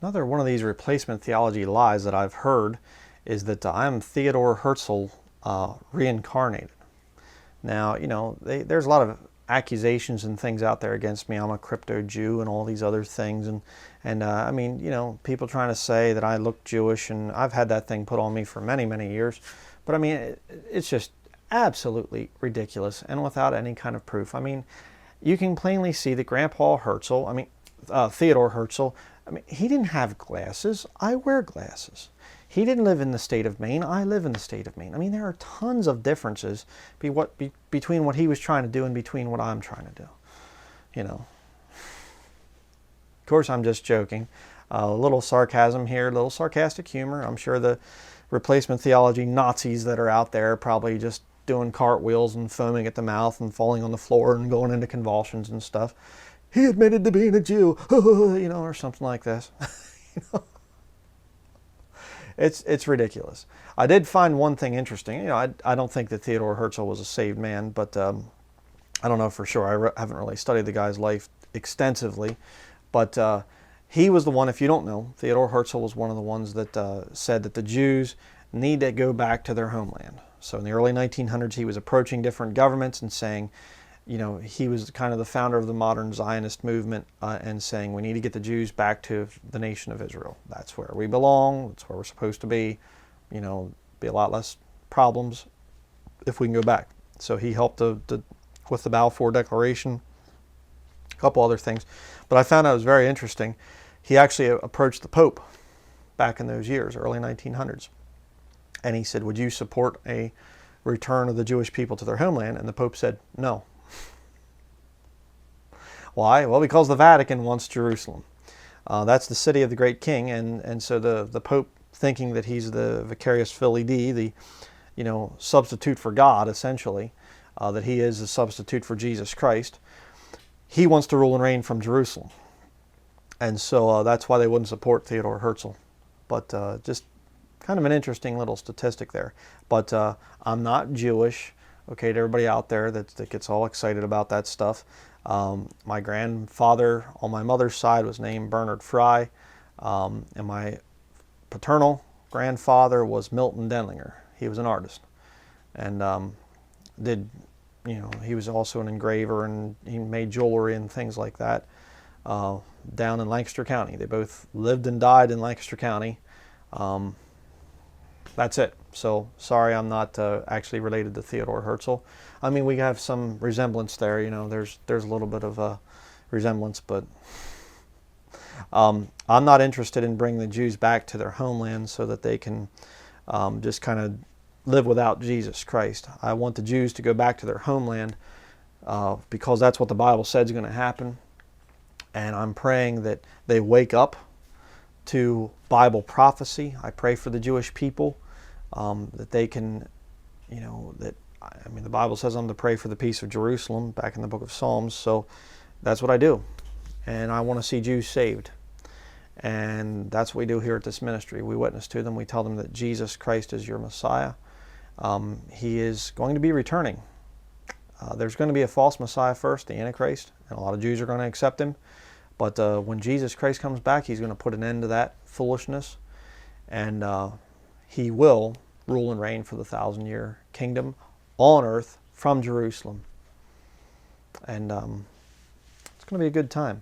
Another one of these replacement theology lies that I've heard is that I'm Theodor Herzl reincarnated. Now, there's a lot of accusations and things out there against me. I'm a crypto Jew and all these other things, and I mean, people trying to say that I look Jewish, and I've had that thing put on me for many, many years. But I mean, it's just absolutely ridiculous and without any kind of proof. I mean, you can plainly see that Grandpa Herzl, Theodor Herzl, he didn't have glasses. I wear glasses. He didn't live in the state of Maine. I live in the state of Maine. I mean, there are tons of differences between what he was trying to do and between what I'm trying to do. Of course, I'm just joking. A little sarcasm here, a little sarcastic humor. I'm sure the replacement theology Nazis that are out there are probably just doing cartwheels and foaming at the mouth and falling on the floor and going into convulsions and stuff. He admitted to being a Jew, or something like this. It's ridiculous. I did find one thing interesting. I don't think that Theodor Herzl was a saved man, but I don't know for sure. I haven't really studied the guy's life extensively, but he was the one, if you don't know, Theodor Herzl was one of the ones that said that the Jews need to go back to their homeland. So in the early 1900s, he was approaching different governments and saying, he was kind of the founder of the modern Zionist movement and saying we need to get the Jews back to the nation of Israel. That's where we belong. That's where we're supposed to be. Be a lot less problems if we can go back. So he helped with the Balfour Declaration, a couple other things. But I found out it was very interesting. He actually approached the Pope back in those years, early 1900s. And he said, would you support a return of the Jewish people to their homeland? And the Pope said, no. Why? Well, because the Vatican wants Jerusalem. That's the city of the great king, and so the Pope, thinking that he's the vicarious filii Dei, the substitute for God, essentially, that he is the substitute for Jesus Christ, he wants to rule and reign from Jerusalem. And so that's why they wouldn't support Theodor Herzl. But just kind of an interesting little statistic there. But I'm not Jewish, okay, to everybody out there that gets all excited about that stuff. My grandfather on my mother's side was named Bernard Fry, and my paternal grandfather was Milton Denlinger. He was an artist, and he was also an engraver, and he made jewelry and things like that down in Lancaster County. They both lived and died in Lancaster County. That's it. So sorry, I'm not actually related to Theodor Herzl. I mean, we have some resemblance there. There's a little bit of a resemblance, but I'm not interested in bringing the Jews back to their homeland so that they can just kind of live without Jesus Christ. I want the Jews to go back to their homeland because that's what the Bible said is going to happen. And I'm praying that they wake up to Bible prophecy. I pray for the Jewish people that they can, the Bible says I'm to pray for the peace of Jerusalem back in the book of Psalms. So that's what I do. And I want to see Jews saved. And that's what we do here at this ministry. We witness to them. We tell them that Jesus Christ is your Messiah. He is going to be returning. There's going to be a false Messiah first, the Antichrist, and a lot of Jews are going to accept him. But when Jesus Christ comes back, he's going to put an end to that foolishness. And he will rule and reign for the 1,000-year kingdom on earth from Jerusalem. And it's going to be a good time.